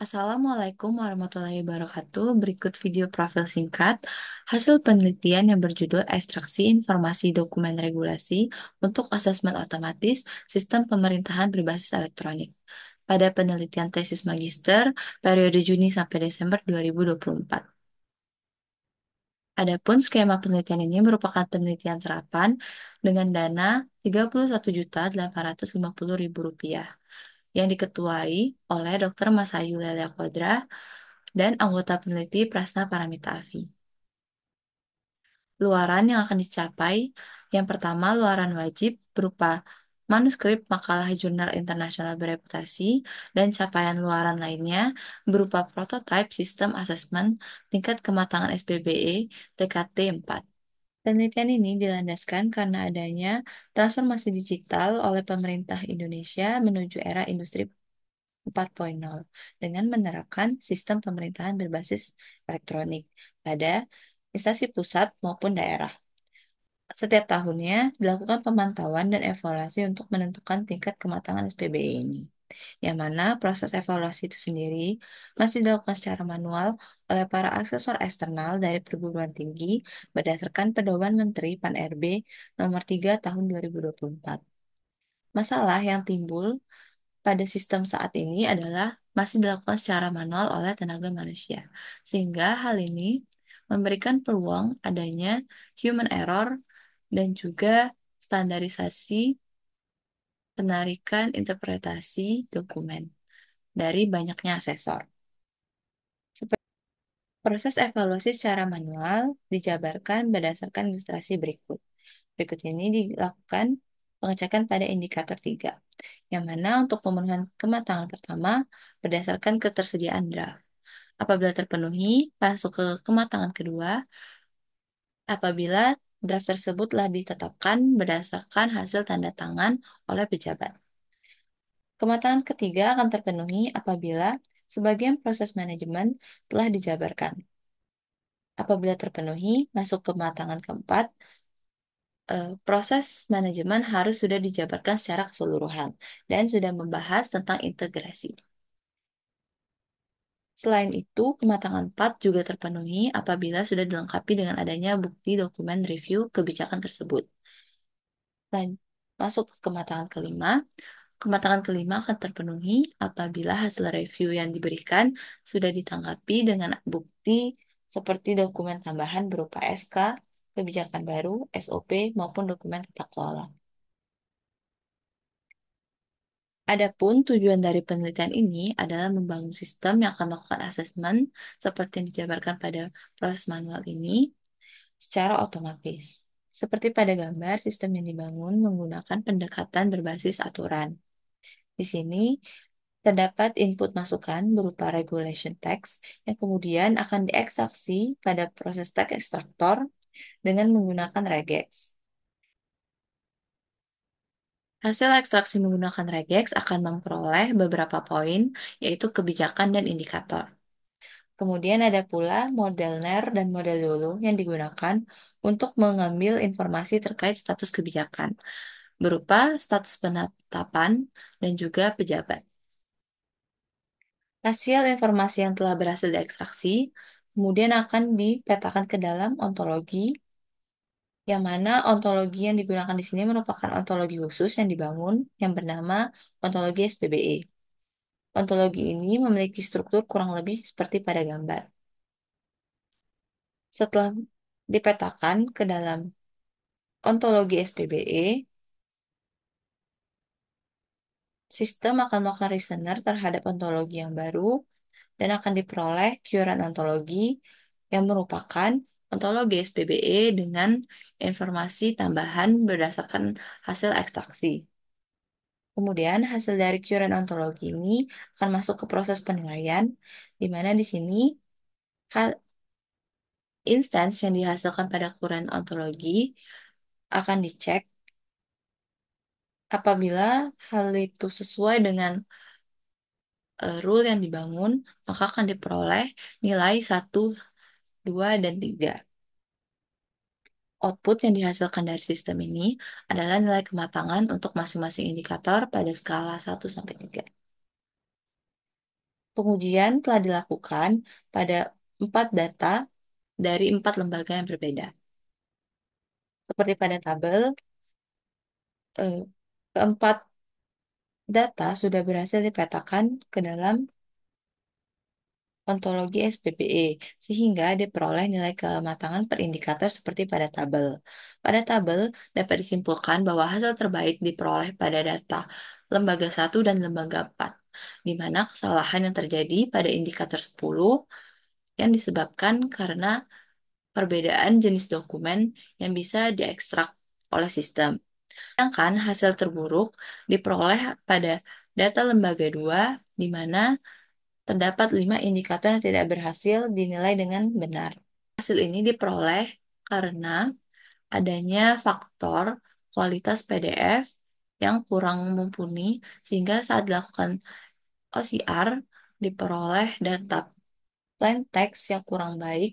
Assalamualaikum warahmatullahi wabarakatuh. Berikut video profil singkat hasil penelitian yang berjudul Ekstraksi Informasi Dokumen Regulasi untuk Asesmen Otomatis Sistem Pemerintahan Berbasis Elektronik pada penelitian tesis magister periode Juni sampai Desember 2024. Adapun skema penelitian ini merupakan penelitian terapan dengan dana Rp31.850.000 yang diketuai oleh Dr. Masayu Lelia Kodra dan anggota peneliti Prasna Paramita Afi. Luaran yang akan dicapai, yang pertama luaran wajib berupa manuskrip makalah jurnal internasional bereputasi dan capaian luaran lainnya berupa prototipe sistem asesmen tingkat kematangan SPBE TKT 4. Penelitian ini dilandaskan karena adanya transformasi digital oleh pemerintah Indonesia menuju era industri 4.0 dengan menerapkan sistem pemerintahan berbasis elektronik pada instansi pusat maupun daerah. Setiap tahunnya dilakukan pemantauan dan evaluasi untuk menentukan tingkat kematangan SPBE ini, yang mana proses evaluasi itu sendiri masih dilakukan secara manual oleh para asesor eksternal dari perguruan tinggi berdasarkan Pedoman Menteri Pan-RB Nomor 3 Tahun 2024. Masalah yang timbul pada sistem saat ini adalah masih dilakukan secara manual oleh tenaga manusia, sehingga hal ini memberikan peluang adanya human error dan juga standarisasi penarikan interpretasi dokumen dari banyaknya asesor. Proses evaluasi secara manual dijabarkan berdasarkan ilustrasi berikut. Berikut ini dilakukan pengecekan pada indikator 3, yang mana untuk pemenuhan kematangan pertama berdasarkan ketersediaan draft. Apabila terpenuhi, masuk ke kematangan kedua apabila draft tersebut telah ditetapkan berdasarkan hasil tanda tangan oleh pejabat. Kematangan ketiga akan terpenuhi apabila sebagian proses manajemen telah dijabarkan. Apabila terpenuhi, masuk kematangan keempat, proses manajemen harus sudah dijabarkan secara keseluruhan dan sudah membahas tentang integrasi. Selain itu, kematangan 4 juga terpenuhi apabila sudah dilengkapi dengan adanya bukti dokumen review kebijakan tersebut. Dan masuk ke kematangan kelima. Kematangan kelima akan terpenuhi apabila hasil review yang diberikan sudah ditanggapi dengan bukti seperti dokumen tambahan berupa SK, kebijakan baru, SOP, maupun dokumen tata kelola. Adapun tujuan dari penelitian ini adalah membangun sistem yang akan melakukan asesmen seperti yang dijabarkan pada proses manual ini secara otomatis. Seperti pada gambar, sistem yang dibangun menggunakan pendekatan berbasis aturan. Di sini terdapat input masukan berupa regulation text yang kemudian akan diekstraksi pada proses text extractor dengan menggunakan regex. Hasil ekstraksi menggunakan regex akan memperoleh beberapa poin, yaitu kebijakan dan indikator. Kemudian ada pula model NER dan model YOLO yang digunakan untuk mengambil informasi terkait status kebijakan, berupa status penetapan dan juga pejabat. Hasil informasi yang telah berhasil diekstraksi kemudian akan dipetakan ke dalam ontologi, yang mana ontologi yang digunakan di sini merupakan ontologi khusus yang dibangun yang bernama ontologi SPBE. Ontologi ini memiliki struktur kurang lebih seperti pada gambar. Setelah dipetakan ke dalam ontologi SPBE, sistem akan melakukan reasoner terhadap ontologi yang baru dan akan diperoleh Qurand ontologi yang merupakan ontologi SPBE dengan informasi tambahan berdasarkan hasil ekstraksi. Kemudian hasil dari Qurand ontologi ini akan masuk ke proses penilaian, di mana di sini instance yang dihasilkan pada Qurand ontologi akan dicek apabila hal itu sesuai dengan rule yang dibangun, maka akan diperoleh nilai 1, 2, dan 3. Output yang dihasilkan dari sistem ini adalah nilai kematangan untuk masing-masing indikator pada skala 1 sampai 3. Pengujian telah dilakukan pada 4 data dari 4 lembaga yang berbeda. Seperti pada tabel, eh, keempat data sudah berhasil dipetakan ke dalam ontologi SPBE, sehingga diperoleh nilai kematangan per indikator seperti pada tabel. Pada tabel, dapat disimpulkan bahwa hasil terbaik diperoleh pada data lembaga 1 dan lembaga 4, di mana kesalahan yang terjadi pada indikator 10 yang disebabkan karena perbedaan jenis dokumen yang bisa diekstrak oleh sistem. Sedangkan hasil terburuk diperoleh pada data lembaga 2, di mana terdapat 5 indikator yang tidak berhasil dinilai dengan benar. Hasil ini diperoleh karena adanya faktor kualitas PDF yang kurang mumpuni, sehingga saat dilakukan OCR diperoleh data plain text yang kurang baik,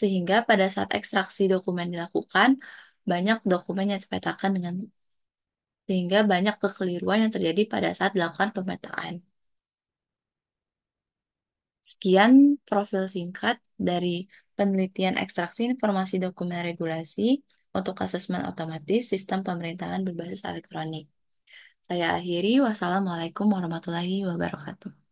sehingga pada saat ekstraksi dokumen dilakukan, banyak dokumen yang dipetakan dengan sehingga banyak kekeliruan yang terjadi pada saat dilakukan pemetaan. Sekian profil singkat dari penelitian ekstraksi informasi dokumen regulasi untuk asesmen otomatis sistem pemerintahan berbasis elektronik. Saya akhiri, wassalamualaikum warahmatullahi wabarakatuh.